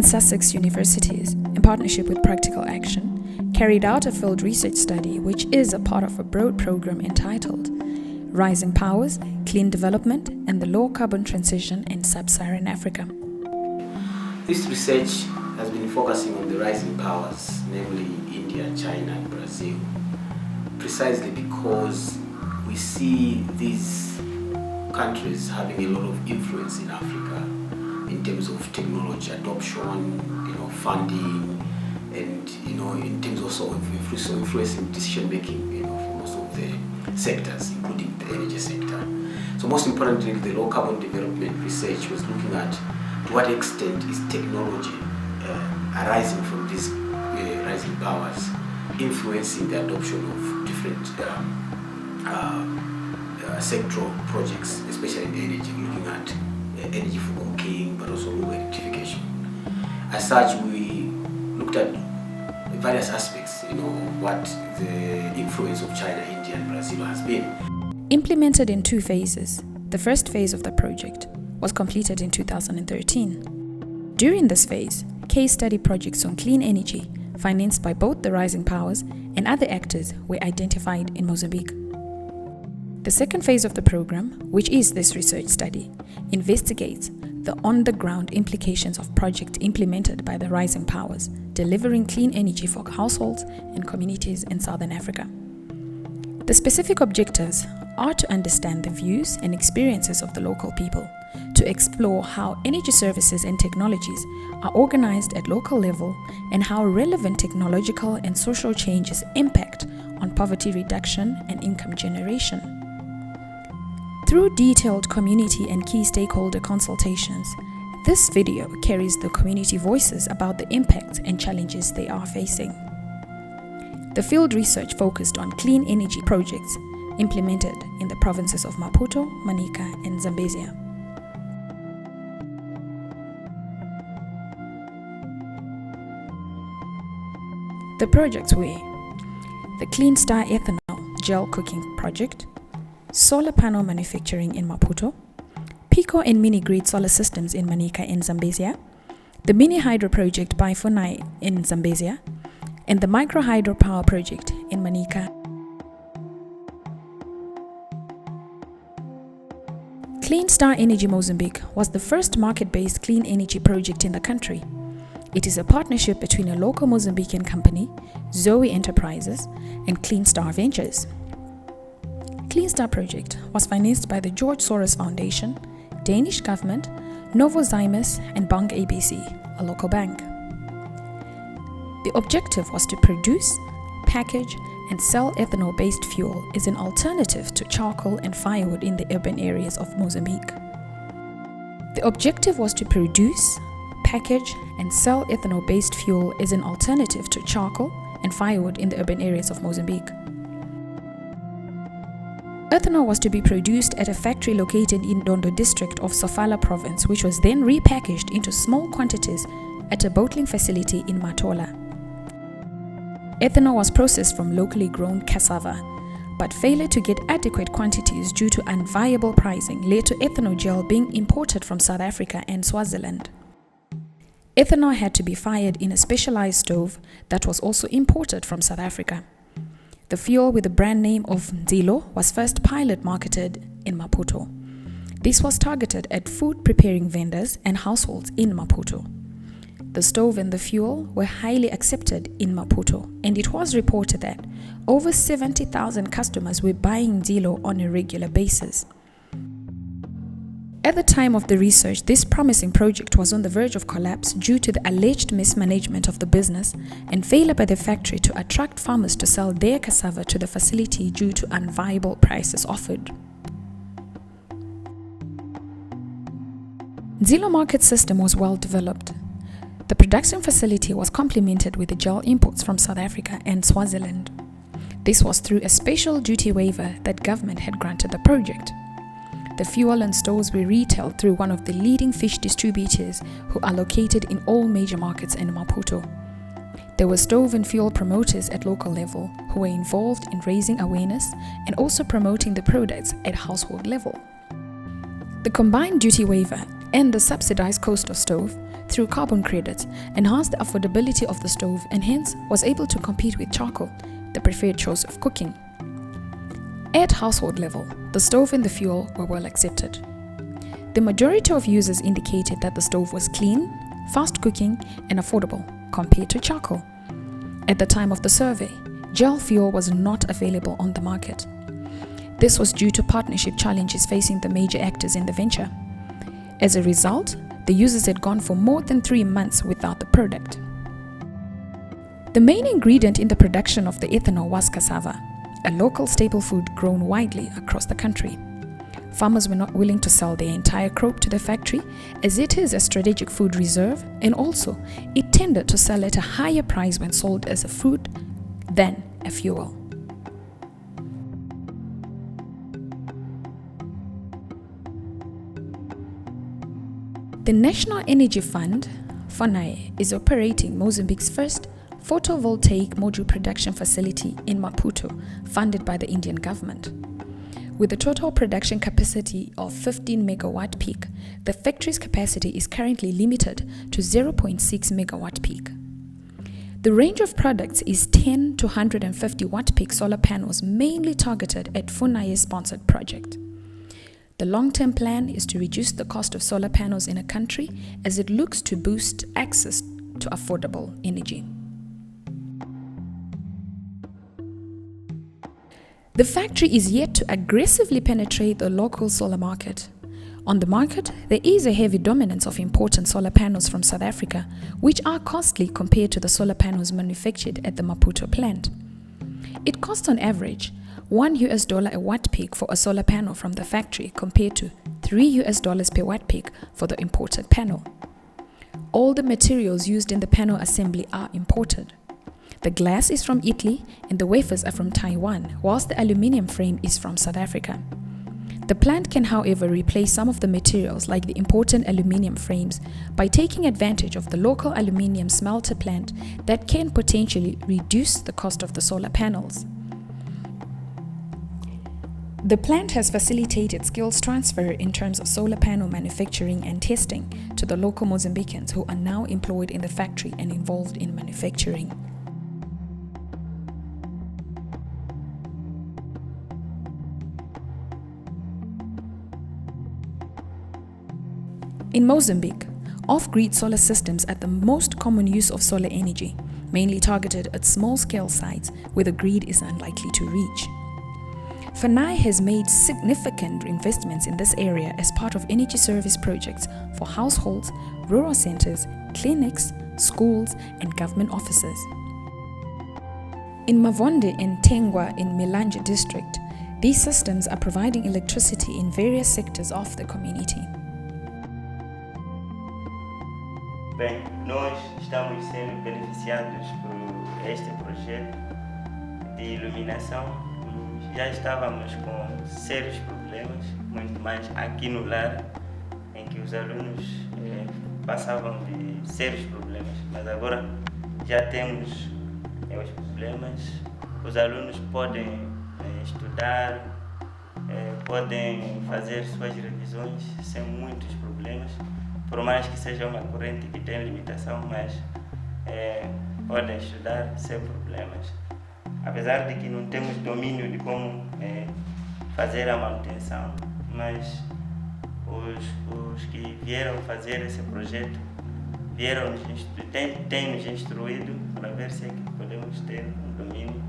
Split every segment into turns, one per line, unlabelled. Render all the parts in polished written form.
and Sussex universities, in partnership with Practical Action, carried out a field research study which is a part of a broad program entitled Rising Powers, Clean Development and the Low Carbon Transition in Sub-Saharan Africa.
This research has been focusing on the rising powers, namely India, China and Brazil, precisely because we see these countries having a lot of influence in Africa in terms of technology adoption, funding, and in terms also of influencing decision making, for most of the sectors, including the energy sector. So most importantly, the low carbon development research was looking at to what extent is technology arising from these rising powers influencing the adoption of different sectoral projects, especially in energy, looking at energy for cooking, but also rural electrification. As such, we looked at various aspects, what the influence of China, India, and Brazil has been.
Implemented in 2 phases, the first phase of the project was completed in 2013. During this phase, case study projects on clean energy, financed by both the Rising Powers and other actors, were identified in Mozambique. The second phase of the program, which is this research study, investigates the on-the-ground implications of projects implemented by the Rising Powers, delivering clean energy for households and communities in Southern Africa. The specific objectives are to understand the views and experiences of the local people, to explore how energy services and technologies are organized at local level and how relevant technological and social changes impact on poverty reduction and income generation. Through detailed community and key stakeholder consultations, this video carries the community voices about the impacts and challenges they are facing. The field research focused on clean energy projects implemented in the provinces of Maputo, Manica, and Zambezia. The projects were the Clean Star Ethanol Gel Cooking Project, solar panel manufacturing in Maputo, Pico and mini-grid solar systems in Manica and Zambezia, the mini hydro project by Funai in Zambezia, and the micro hydro power project in Manica. Clean Star Energy Mozambique was the first market-based clean energy project in the country. It is a partnership between a local Mozambican company, Zoe Enterprises, and Clean Star Ventures. Clean Star project was financed by the George Soros Foundation, Danish government, Novozymes, and Bank ABC, a local bank. The objective was to produce, package, and sell ethanol-based fuel as an alternative to charcoal and firewood in the urban areas of Mozambique. The objective was to produce, package, and sell ethanol-based fuel as an alternative to charcoal and firewood in the urban areas of Mozambique. Ethanol was to be produced at a factory located in Dondo district of Sofala province, which was then repackaged into small quantities at a bottling facility in Matola. Ethanol was processed from locally grown cassava, but failure to get adequate quantities due to unviable pricing led to ethanol gel being imported from South Africa and Swaziland. Ethanol had to be fired in a specialized stove that was also imported from South Africa. The fuel with the brand name of Nzilo was first pilot marketed in Maputo. This was targeted at food preparing vendors and households in Maputo. The stove and the fuel were highly accepted in Maputo, and it was reported that over 70,000 customers were buying Nzilo on a regular basis. At the time of the research, this promising project was on the verge of collapse due to the alleged mismanagement of the business and failure by the factory to attract farmers to sell their cassava to the facility due to unviable prices offered. Nzilo market system was well developed. The production facility was complemented with the gel imports from South Africa and Swaziland. This was through a special duty waiver that government had granted the project. The fuel and stores were retailed through one of the leading fish distributors who are located in all major markets in Maputo. There were stove and fuel promoters at local level who were involved in raising awareness and also promoting the products at household level. The combined duty waiver and the subsidized cost of stove through carbon credits enhanced the affordability of the stove and hence was able to compete with charcoal, the preferred choice of cooking. At household level, the stove and the fuel were well accepted. The majority of users indicated that the stove was clean, fast cooking, and affordable compared to charcoal. At the time of the survey, gel fuel was not available on the market. This was due to partnership challenges facing the major actors in the venture. As a result, the users had gone for more than 3 months without the product. The main ingredient in the production of the ethanol was cassava, a local staple food grown widely across the country. Farmers were not willing to sell their entire crop to the factory as it is a strategic food reserve, and also it tended to sell at a higher price when sold as a food than a fuel. The National Energy Fund, FONAE, is operating Mozambique's first photovoltaic module production facility in Maputo, funded by the Indian government. With a total production capacity of 15 megawatt peak, the factory's capacity is currently limited to 0.6 megawatt peak. The range of products is 10 to 150 watt peak solar panels, mainly targeted at FONAE's sponsored project. The long-term plan is to reduce the cost of solar panels in a country as it looks to boost access to affordable energy. The factory is yet to aggressively penetrate the local solar market. On the market, there is a heavy dominance of important solar panels from South Africa, which are costly compared to the solar panels manufactured at the Maputo plant. It costs on average $1 a watt peak for a solar panel from the factory compared to $3 per watt peak for the imported panel. All the materials used in the panel assembly are imported. The glass is from Italy and the wafers are from Taiwan, whilst the aluminium frame is from South Africa. The plant can, however, replace some of the materials like the imported aluminium frames by taking advantage of the local aluminium smelter plant that can potentially reduce the cost of the solar panels. The plant has facilitated skills transfer in terms of solar panel manufacturing and testing to the local Mozambicans who are now employed in the factory and involved in manufacturing. In Mozambique, off-grid solar systems are the most common use of solar energy, mainly targeted at small-scale sites where the grid is unlikely to reach. FONAE has made significant investments in this area as part of energy service projects for households, rural centers, clinics, schools, and government offices. In Mavonde and Tengwa in Milanje district, these systems are providing electricity in various sectors of the community.
Bem, nós estamos sendo beneficiados por este projeto de iluminação. Já estávamos com sérios problemas, muito mais aqui no lar, em que os alunos passavam de sérios problemas, mas agora já temos os problemas. Os alunos podem estudar, podem fazer suas revisões sem muitos problemas, por mais que seja uma corrente que tem limitação, mas podem estudar sem problemas. Apesar de que não temos domínio de como fazer a manutenção, mas os que vieram fazer esse projeto têm nos instruído para ver se é que podemos ter um domínio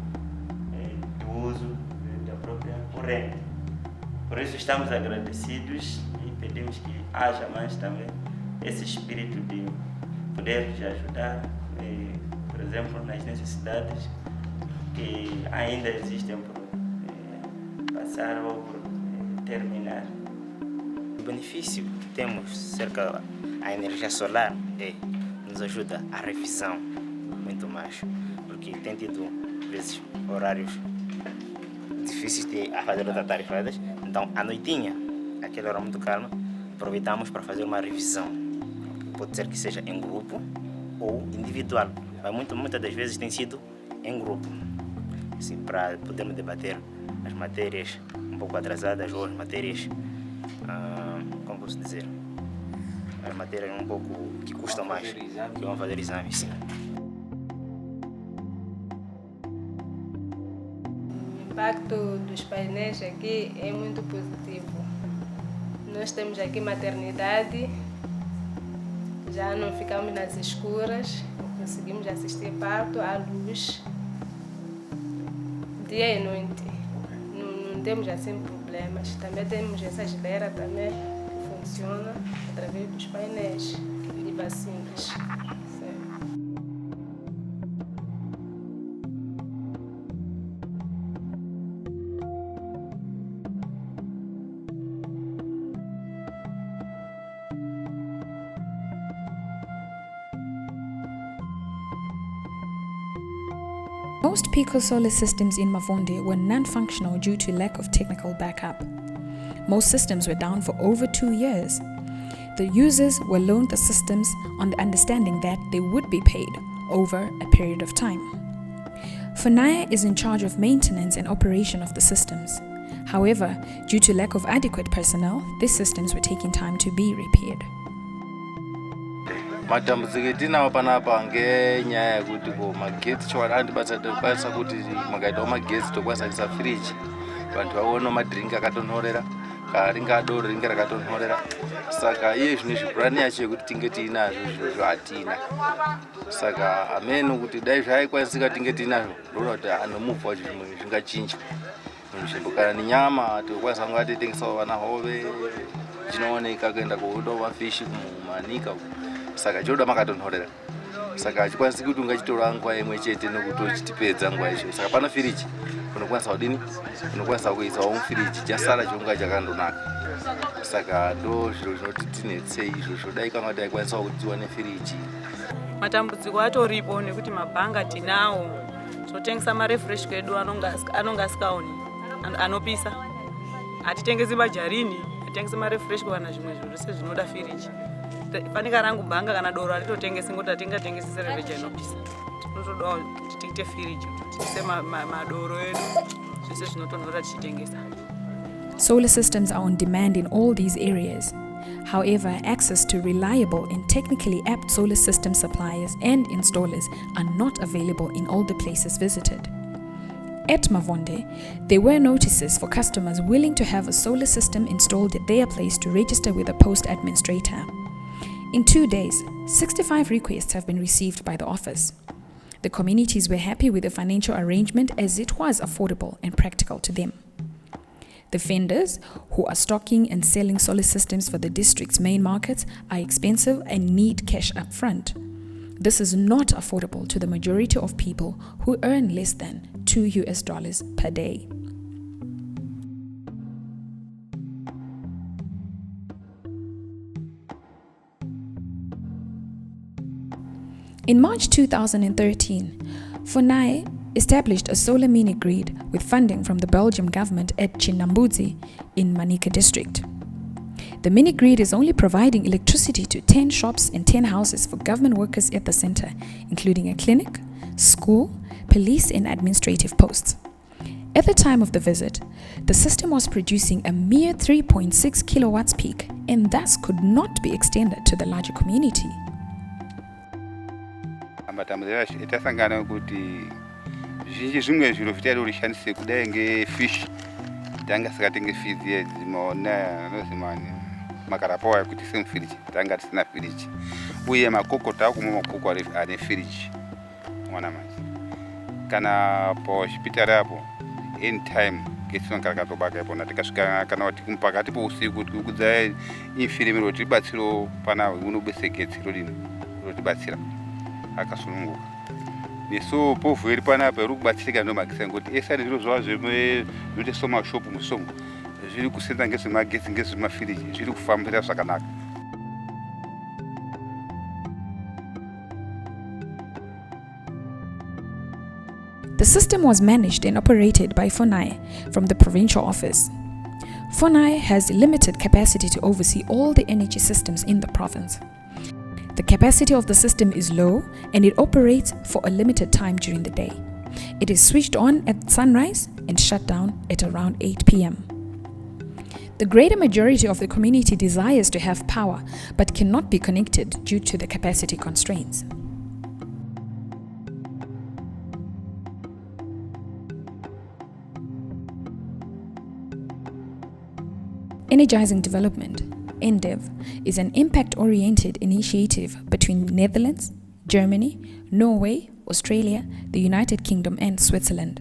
do uso da própria corrente. Por isso estamos agradecidos e pedimos que haja mais também esse espírito de poder nos ajudar, por exemplo, nas necessidades que ainda existem por passar ou por terminar.
O benefício que temos cerca da energia solar nos ajuda a revisão muito mais, porque tem tido vezes horários difíceis de fazer outras tarefas, então à noitinha, aquela hora muito calma, aproveitamos para fazer uma revisão. Pode ser que seja em grupo ou individual, mas muitas das vezes tem sido em grupo, assim, para podermos debater as matérias um pouco atrasadas ou as matérias, como posso dizer, a matéria um pouco que custa mais, que vão fazer exames, sim.
O impacto dos painéis aqui é muito positivo. Nós temos aqui maternidade, já não ficamos nas escuras, conseguimos assistir parto à luz, dia e noite. Não temos assim problemas. Também temos essa geleira também que funciona através dos painéis de vacinas.
Most Pico solar systems in Mavonde were non-functional due to lack of technical backup. Most systems were down for over 2 years. The users were loaned the systems on the understanding that they would be paid over a period of time. FONAIA is in charge of maintenance and operation of the systems. However, due to lack of adequate personnel, these systems were taking time to be repaired.
Matambudziko tinawo panapa ngenyaya yekuti magetsi chowandibasa kuti makaitawo magetsi tokwanisa kuisa fridge vantu vaone madhiringi akatonhorera karinga adoro ringe rakatonhorera saka iye zvinezvi purani yacho yekuti tinge tiinazvo zvirozvo hatina saka ameno kuti dai zvaikwanisika tinge tiinazvo ndoona kuti anomuvha wacho zvimwe zvingachinja munzvimbo kana nenyama tokwanisa kunga titengesawo vana hove zvinooneka kuenda kuodawo mafishi kumanika saka choda makatonhorera saka achikwanisi kuti ungachitora nguva imwe chete nekutochitipedza nguva izvo saka pana firiji unokwanisa kudini unokwanisa kuisawo mufiriji chasara chonga chakandonaka saka ndo zviro zvinoti tinetsei izvozvo dai kanga taikwanisawo kuti tiwane firiji.
Matambudziko atoripo nekuti mabhanga tinawo totengesa marefresh kwedu anonga asikaoni anopisa hatitengesi majarini atengesi marefresh kuvana zvimwe zviro zvese zvinoda firiji. Fanika rangu bhanga kana doro alitotengesi ngoti atingatengesi sereveja inopisa tinotodawo kuti tiite firiji tiise madoro edu zvese zvinotonhora tichitengesa.
Solar systems are on demand in all these areas. However, access to reliable and technically apt solar system suppliers and installers are not available in all the places visited. At Mavonde, there were notices for customers willing to have a solar system installed at their place to register with a post administrator. In 2 days, 65 requests have been received by the office. The communities were happy with the financial arrangement as it was affordable and practical to them. The vendors, who are stocking and selling solar systems for the district's main markets, are expensive and need cash up front. This is not affordable to the majority of people who earn less than $2 per day. In March 2013, FONAIA established a solar mini-grid with funding from the Belgian government at Chinambuzi in Manica district. The mini-grid is only providing electricity to 10 shops and 10 houses for government workers at the center, including a clinic, school, police and administrative posts. At the time of the visit, the system was producing a mere 3.6 kilowatts peak and thus could not be extended to the larger community.
Matambudziko itasangana kuti zvizhinji zvimwe zviro zvitari urishandise kudai ngefish tanga sikatenge fish yedzimona nozimani makarapawa kuti semfiriji tanga tisina firiji uye makoko takumwa makoko ane firiji mwana manje kana pachipitari apo anytime kesinonkara katobaka ipo natikasvika kana kuti pakati pousiku kuti kudza infirimiro tibatsiro pana unobeseke rodini rotibatsira akasununguka neso povu iri panapa iri kubatsirika ndomagisa ngoti esari zviro zvavo zvinoiteswa mashopu musongo zviri kusenza ngezvemagetsi ngezvemafiriji zviri kufambira zvakanaka.
The system was managed and operated by FONAIA from the provincial office. FONAIA has limited capacity to oversee all the energy systems in the province. The capacity of the system is low and it operates for a limited time during the day. It is switched on at sunrise and shut down at around 8 p.m. The greater majority of the community desires to have power, but cannot be connected due to the capacity constraints. Energizing Development, ENDEV, is an impact-oriented initiative between Netherlands, Germany, Norway, Australia, the United Kingdom, and Switzerland.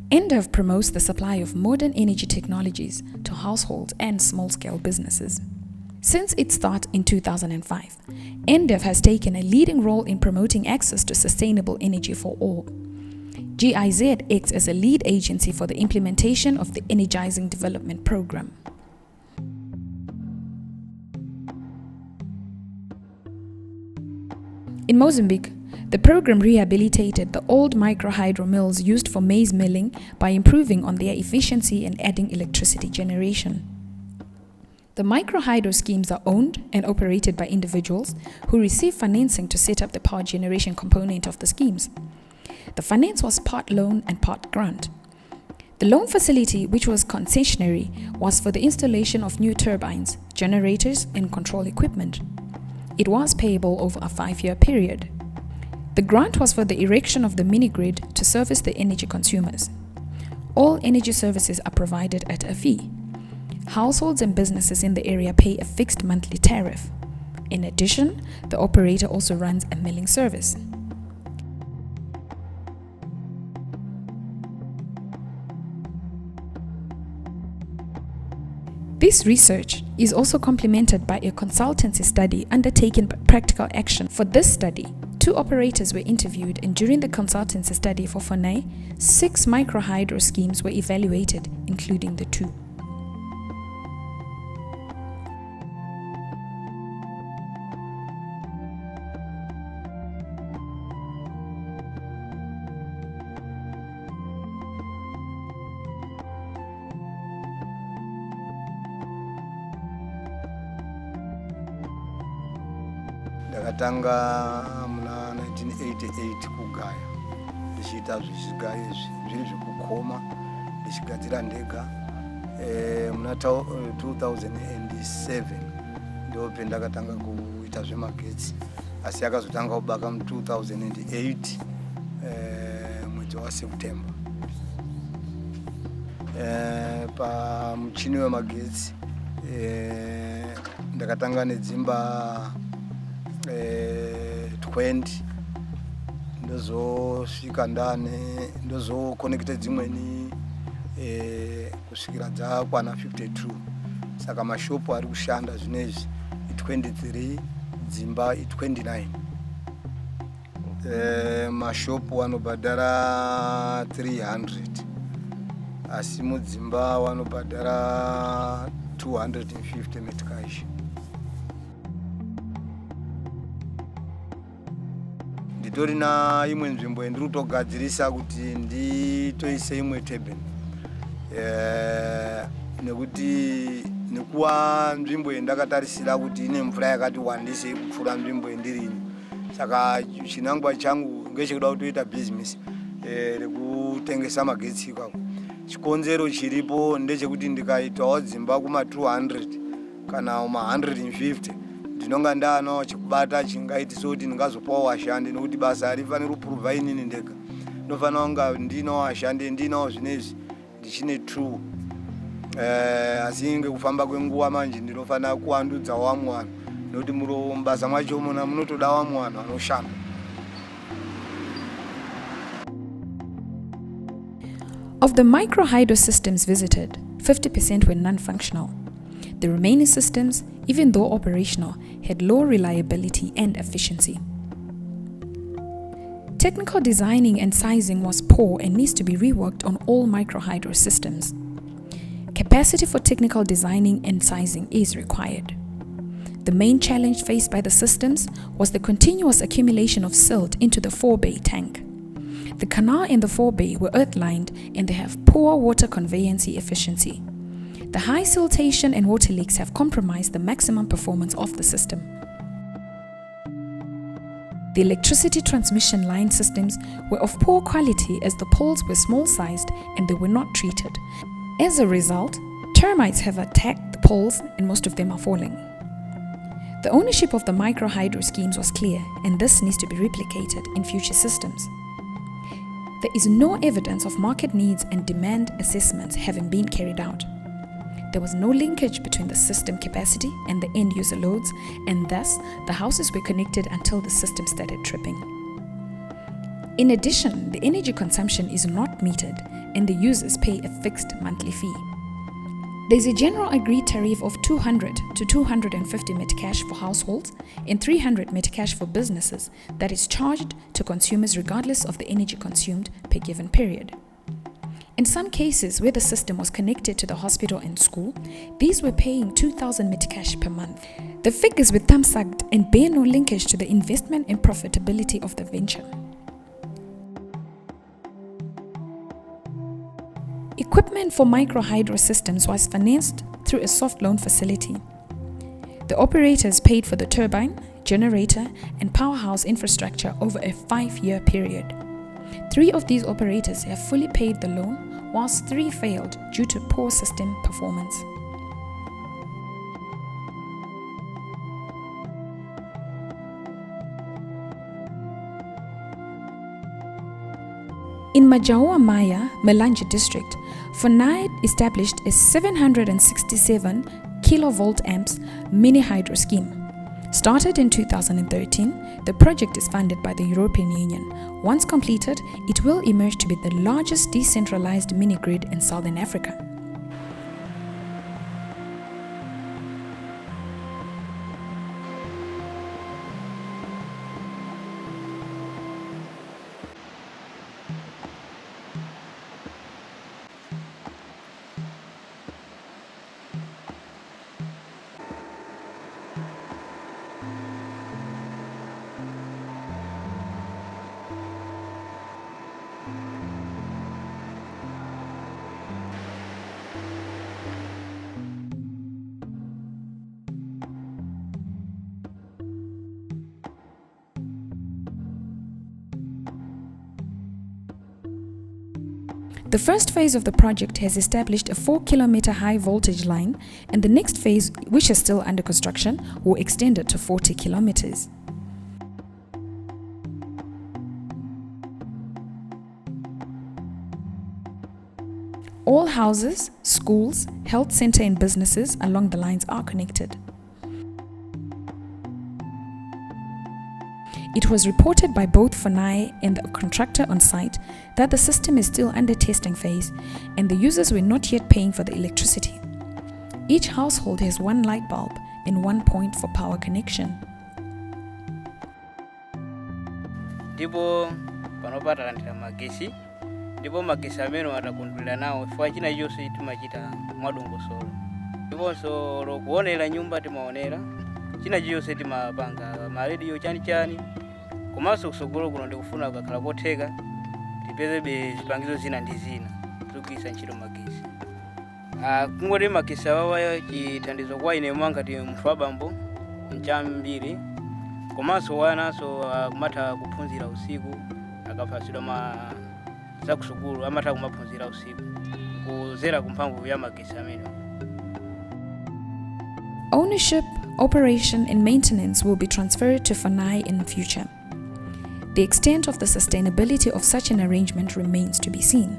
ENDEV promotes the supply of modern energy technologies to households and small-scale businesses. Since its start in 2005, ENDEV has taken a leading role in promoting access to sustainable energy for all. GIZ acts as a lead agency for the implementation of the Energizing Development Program. In Mozambique, the program rehabilitated the old micro-hydro mills used for maize milling by improving on their efficiency and adding electricity generation. The micro-hydro schemes are owned and operated by individuals who receive financing to set up the power generation component of the schemes. The finance was part loan and part grant. The loan facility, which was concessionary, was for the installation of new turbines, generators, and control equipment. It was payable over a 5-year period. The grant was for the erection of the mini-grid to service the energy consumers. All energy services are provided at a fee. Households and businesses in the area pay a fixed monthly tariff. In addition, the operator also runs a milling service. This research is also complemented by a consultancy study undertaken by Practical Action. For this study, 2 operators were interviewed, and during the consultancy study for Fonai, 6 micro-hydro schemes were evaluated, including the 2.
Ndakatanga muna 1988 kugaya ndichiita zvichigayo zviri zvekukoma ndichigadzira ndega. Muna 2007 ndo pendakatanga kuita zvemagetsi, asi akazotanga kubaka mu 2008 mwedzi wa September. Pamuchini wemagetsi ndakatanga nedzimba 20 ndozosvika ndane ndozoconnecta dzimweni kusvikira dzakwana 52. Saka mashopu ari kushanda zvinezvi 23, dzimba 29. Mashopu anobhadhara 300, asi mudzimba vanobhadhara 250 metikash. Nditorina imwe nzvimbo yandiri kutogadzirisa kuti nditoise imwe turbine, nekuti nekuwa nzvimbo yandakatarisira kuti ine mvura yakati wandise kupfuura nzvimbo yandirini. Saka chinangwa changu ngechekuda kutoita business rekutengesa magetsi ikako. Chikonzero chiripo ndechekuti ndikaitawo dzimba kuma 200 kana kuma 150 ndinonga ndanawo chikubata chingaitisa kuti ndingazopawo vashandi, nekuti basa harifaniri kupuruvha inini ndega. Ndinofanira kunga ndinawo vashandi, ndinawo zvinezvi ndichine 2. Asi ngekufamba kwenguva manje ndinofanira kuwandudzawo vamwe vanhu, nekuti mubasa mwacho muna munotoda vamwe vanhu vanoshanda.
Of the micro-hydro systems visited, 50% were non-functional. The remaining systems, even though operational, had low reliability and efficiency. Technical designing and sizing was poor and needs to be reworked on all micro-hydro systems. Capacity for technical designing and sizing is required. The main challenge faced by the systems was the continuous accumulation of silt into the forebay tank. The canal and the forebay were earth-lined and they have poor water conveyancy efficiency. The high siltation and water leaks have compromised the maximum performance of the system. The electricity transmission line systems were of poor quality as the poles were small-sized and they were not treated. As a result, Termites have attacked the poles and most of them are falling. The ownership of the micro-hydro schemes was clear, and this needs to be replicated in future systems. There is no evidence of market needs and demand assessments having been carried out. There was no linkage between the system capacity and the end user loads, and thus the houses were connected until the system started tripping. In addition, the energy consumption is not metered and the users pay a fixed monthly fee. There is a general agreed tariff of 200 to 250 metcash for households and 300 metcash for businesses that is charged to consumers regardless of the energy consumed per given period. In some cases where the system was connected to the hospital and school, these were paying 2,000 metcash per month. The figures were thumb-sucked and bear no linkage to the investment and profitability of the venture. Equipment for micro-hydro systems was financed through a soft loan facility. The operators paid for the turbine, generator, and powerhouse infrastructure over a 5-year period. 3 of these operators have fully paid the loan, whilst 3 failed due to poor system performance. In Majaua Maya, Malanje district, FONAI established a 767 kilovolt amps mini hydro scheme. Started in 2013, the project is funded by the European Union. Once completed, it will emerge to be the largest decentralized mini grid in Southern Africa. The first phase of the project has established a 4-kilometer high voltage line, and the next phase, which is still under construction, will extend it to 40 kilometers. All houses, schools, health center and businesses along the lines are connected. It was reported by both FONAI and the contractor on site that the system is still under testing phase and the users were not yet paying for the electricity. Each household has 1 light bulb and 1 point for power connection.
Ndipo panopata landira magesi, ndipo magesi amene atakundulira nawo chifukwa china chonse timachita mwadongosolo. Ndiponso lokuonera nyumba timaonera, china chonse timapanga maradio chani komanso kusogolo kuno ndikufuna kukhala kotheka tipezebe zipangizo zina ndi zina zogwiritsa ntchito magesi. Kungoti magesi awawa chithandizo kwa ine mwangati munthu wabambo nchambiri, komanso wananso kumatha kuphunzira usiku akaphasidwa za kusukulu amatha kumaphunzira usiku kuzera kumphamvu ya magesi amene.
Ownership, operation and maintenance will be transferred to FONAI in the future. The extent of the sustainability of such an arrangement remains to be seen.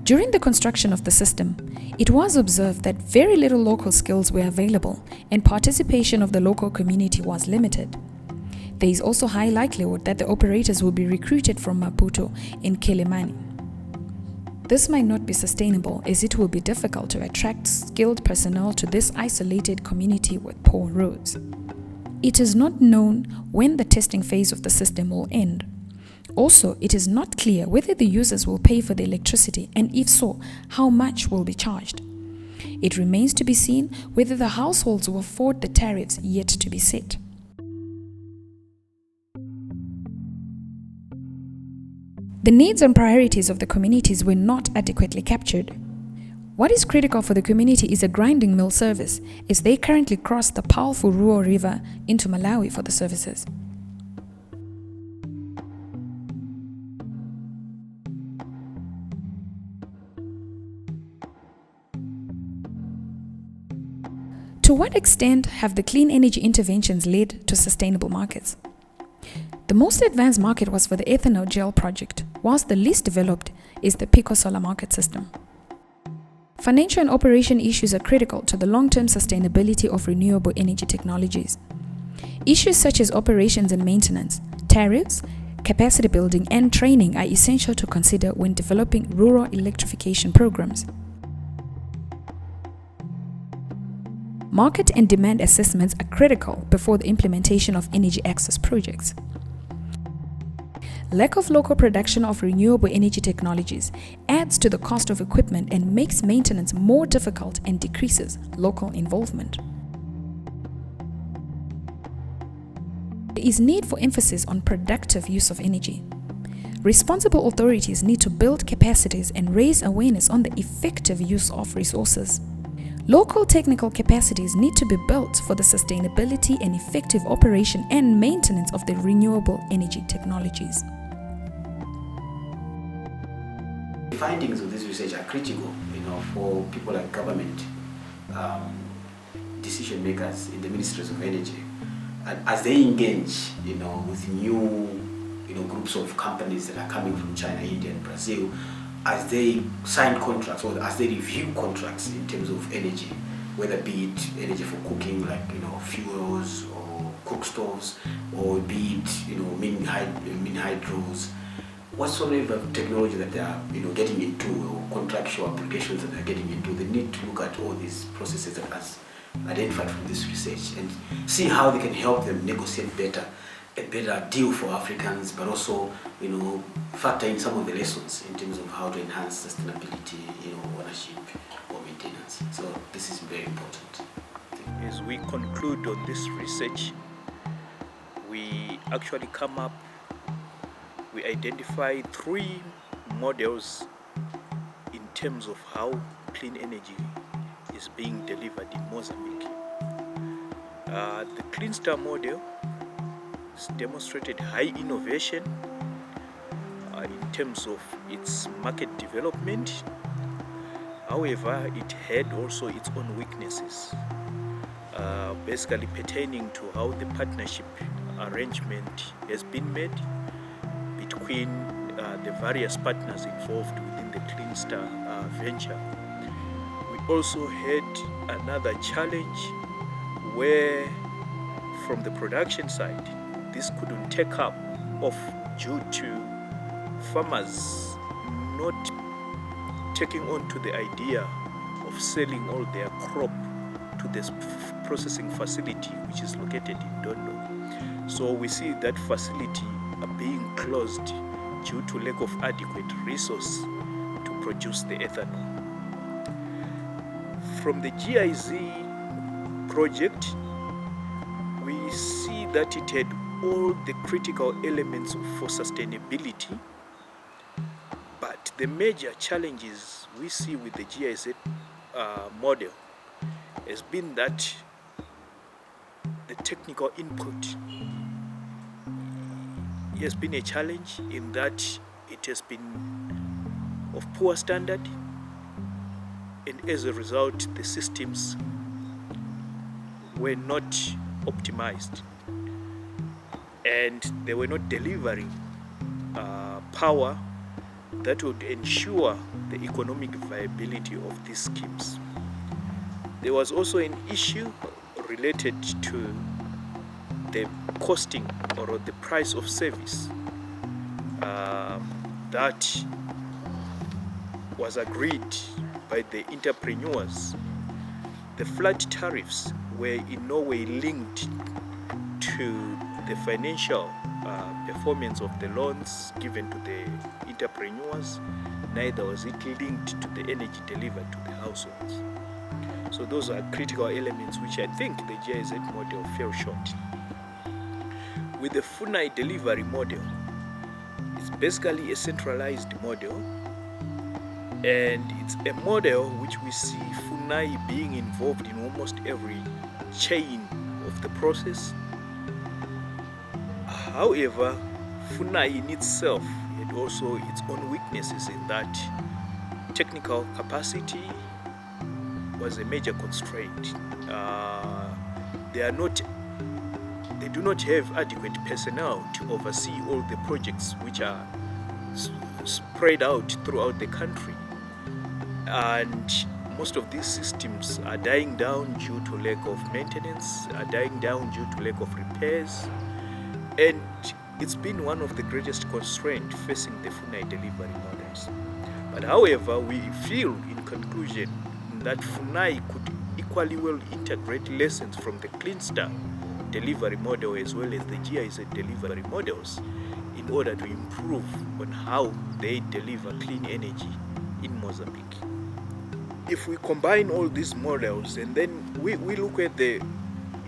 During the construction of the system, it was observed that very little local skills were available and participation of the local community was limited. There is also high likelihood that the operators will be recruited from Maputo and Quelimane. This might not be sustainable as it will be difficult to attract skilled personnel to this isolated community with poor roads. It is not known when the testing phase of the system will end. Also, it is not clear whether the users will pay for the electricity, and if so, how much will be charged. It remains to be seen whether the households will afford the tariffs yet to be set. The needs and priorities of the communities were not adequately captured. What is critical for the community is a grinding mill service, as they currently cross the powerful Ruo River into Malawi for the services. To what extent have the clean energy interventions led to sustainable markets? The most advanced market was for the ethanol gel project, whilst the least developed is the Pico solar market system. Financial and operation issues are critical to the long-term sustainability of renewable energy technologies. Issues such as operations and maintenance, tariffs, capacity building, and training are essential to consider when developing rural electrification programs. Market and demand assessments are critical before the implementation of energy access projects. Lack of local production of renewable energy technologies adds to the cost of equipment and makes maintenance more difficult and decreases local involvement. There is need for emphasis on productive use of energy. Responsible authorities need to build capacities and raise awareness on the effective use of resources. Local technical capacities need to be built for the sustainability and effective operation and maintenance of the renewable energy technologies.
The findings of this research are critical, for people like government decision makers in the ministries of energy, and as they engage, with new, groups of companies that are coming from China, India, and Brazil, as they sign contracts or as they review contracts in terms of energy, whether be it energy for cooking, like fuels or cook stoves, or be it mini hydros, what sort of technology that they are getting into, or contractual applications that they are getting into, they need to look at all these processes that are identified from this research and see how they can help them negotiate a better deal for Africans, but also factor in some of the lessons in terms of how to enhance sustainability, ownership or maintenance. So this is very important.
As we conclude on this research, we actually we identify 3 models in terms of how clean energy is being delivered in Mozambique. The Clean Star model has demonstrated high innovation in terms of its market development. However, it had also its own weaknesses, basically pertaining to how the partnership arrangement has been made between the various partners involved within the Clean Star venture. We also had another challenge where, from the production side, this couldn't take up off due to farmers not taking on to the idea of selling all their crop to this processing facility which is located in Dondo. So we see that facility being closed due to lack of adequate resource to produce the ethanol. From the GIZ project, we see that it had all the critical elements for sustainability, but the major challenges we see with the GIZ model has been that the technical input has been a challenge, in that it has been of poor standard, and as a result the systems were not optimized and they were not delivering power that would ensure the economic viability of these schemes. There was also an issue related to the costing or the price of service that was agreed by the entrepreneurs. The flat tariffs were in no way linked to the financial performance of the loans given to the entrepreneurs, neither was it linked to the energy delivered to the households. So those are critical elements which I think the GIZ model fell short. With the FUNAI delivery model, it's basically a centralized model, and it's a model which we see FUNAI being involved in almost every chain of the process. However, FUNAI in itself had also its own weaknesses, in that technical capacity was a major constraint. They do not have adequate personnel to oversee all the projects which are spread out throughout the country, and most of these systems are dying down due to lack of maintenance, are dying down due to lack of repairs, and it's been one of the greatest constraints facing the FUNAI delivery models. But however, we feel in conclusion that FUNAI could equally well integrate lessons from the Clean Star delivery model as well as the GIZ delivery models in order to improve on how they deliver clean energy in Mozambique. If we combine all these models and then we look at the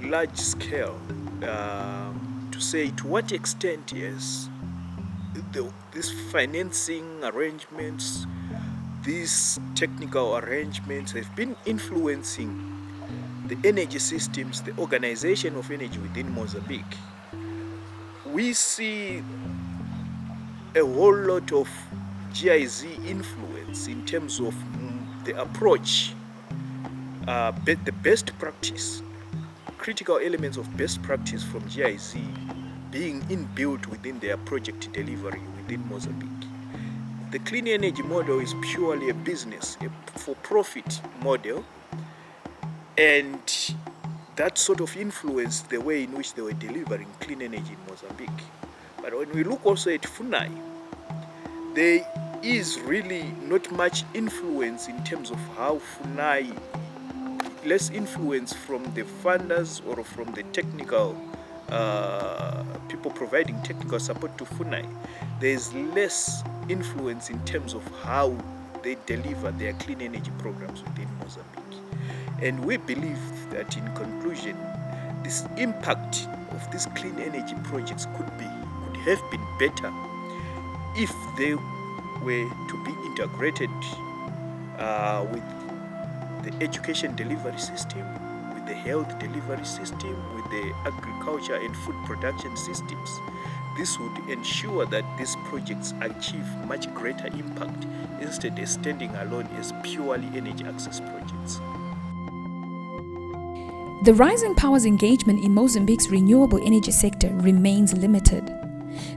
large scale to say to what extent is these financing arrangements, these technical arrangements have been influencing the energy systems, the organization of energy within Mozambique. We see a whole lot of GIZ influence in terms of the approach, the best practice, critical elements of best practice from GIZ being inbuilt within their project delivery within Mozambique. The clean energy model is purely a business, a for-profit model, and that sort of influenced the way in which they were delivering clean energy in Mozambique. But when we look also at FUNAI, there is really not much influence in terms of how FUNAI, less influence from the funders or from the technical people providing technical support to FUNAI. There is less influence in terms of how they deliver their clean energy programs within Mozambique. And we believe that in conclusion, this impact of these clean energy projects could have been better if they were to be integrated with the education delivery system, with the health delivery system, with the agriculture and food production systems. This would ensure that these projects achieve much greater impact instead of standing alone as purely energy access projects.
The rising powers engagement in Mozambique's renewable energy sector remains limited.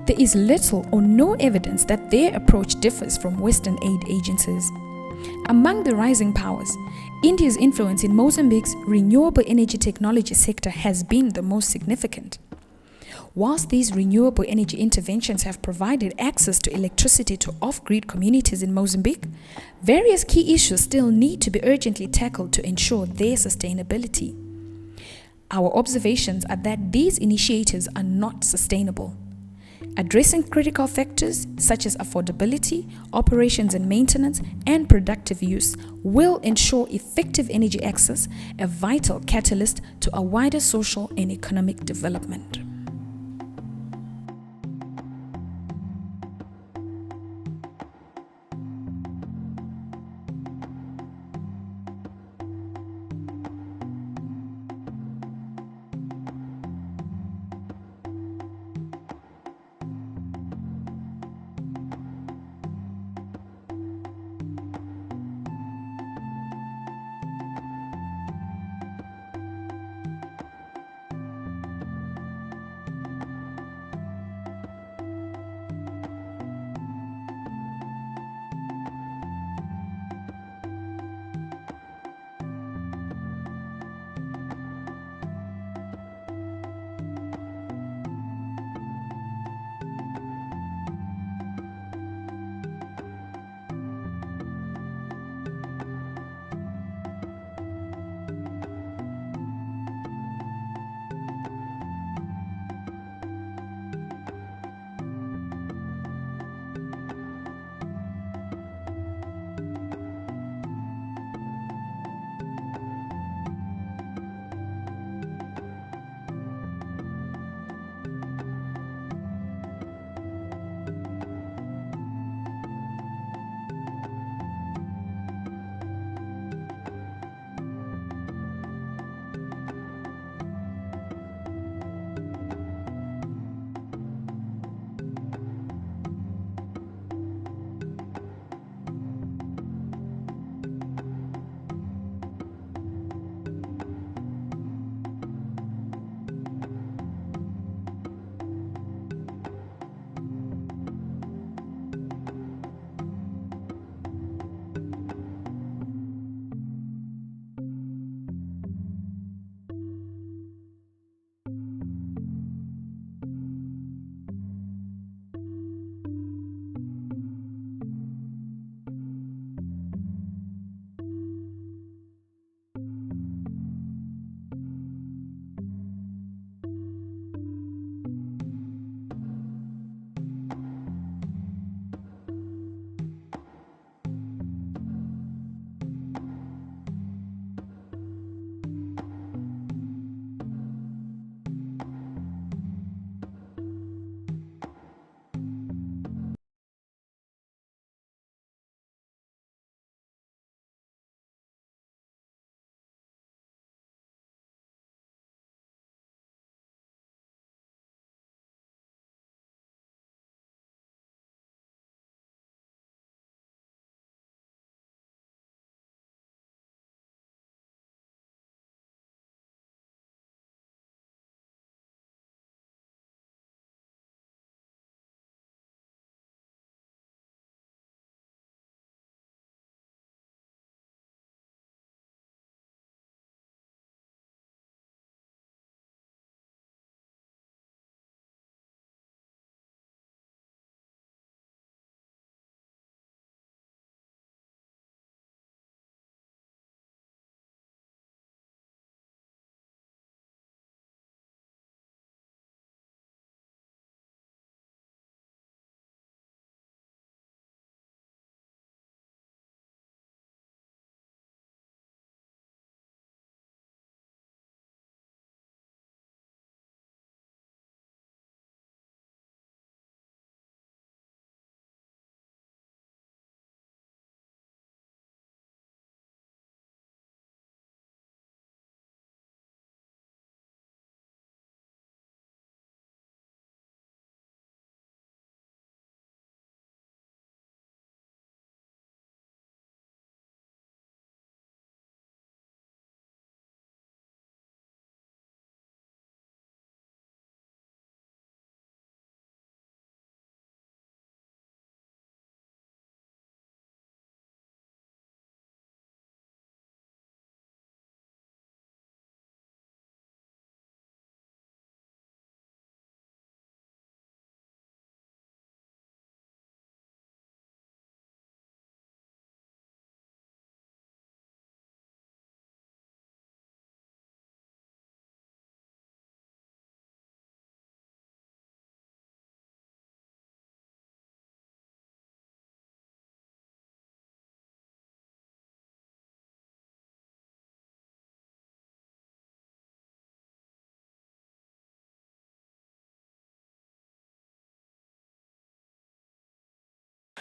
There is little or no evidence that their approach differs from Western aid agencies. Among the rising powers, India's influence in Mozambique's renewable energy technology sector has been the most significant. Whilst these renewable energy interventions have provided access to electricity to off-grid communities in Mozambique, various key issues still need to be urgently tackled to ensure their sustainability. Our observations are that these initiatives are not sustainable. Addressing critical factors such as affordability, operations and maintenance, and productive use will ensure effective energy access, a vital catalyst to a wider social and economic development.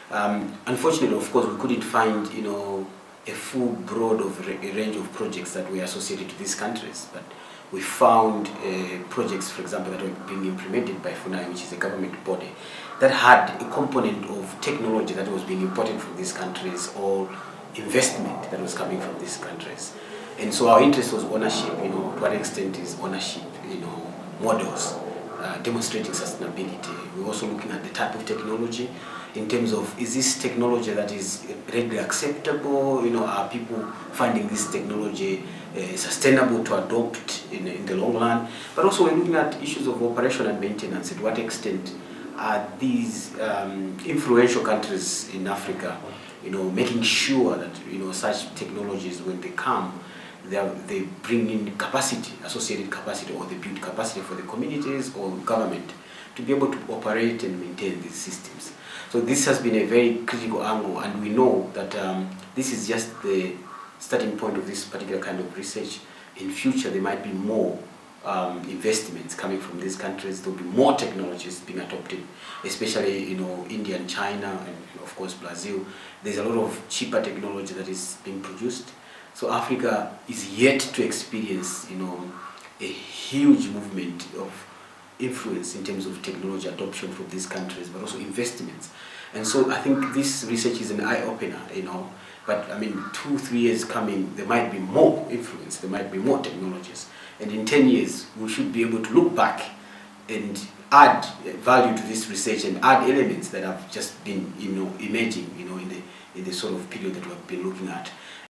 Unfortunately, of course, we couldn't find, a full broad of a range of projects that were associated to these countries, but we found projects, for example, that were being implemented by FUNAI, which is a government body, that had a component of technology that was being imported from these countries or investment that was coming from these countries. And so our interest was ownership, to what extent is ownership, models demonstrating sustainability. We're also looking at the type of technology in terms of, is this technology that is readily acceptable? Are people finding this technology sustainable to adopt in the long run? But also we're looking at issues of operation and maintenance. At what extent are these influential countries in Africa, making sure that such technologies, when they come, they bring in capacity, associated capacity, or they build capacity for the communities or government to be able to operate and maintain these systems. So this has been a very critical angle, and we know that this is just the starting point of this particular kind of research. In future, there might be more investments coming from these countries. There will be more technologies being adopted, especially India and China, and of course Brazil. There's a lot of cheaper technology that is being produced. So Africa is yet to experience, a huge movement of influence in terms of technology adoption from these countries, but also investments. And so I think this research is an eye-opener, But 2-3 years coming, there might be more influence, there might be more technologies. And in 10 years, we should be able to look back and add value to this research and add elements that have just been, emerging, in the sort of period that we've been looking at.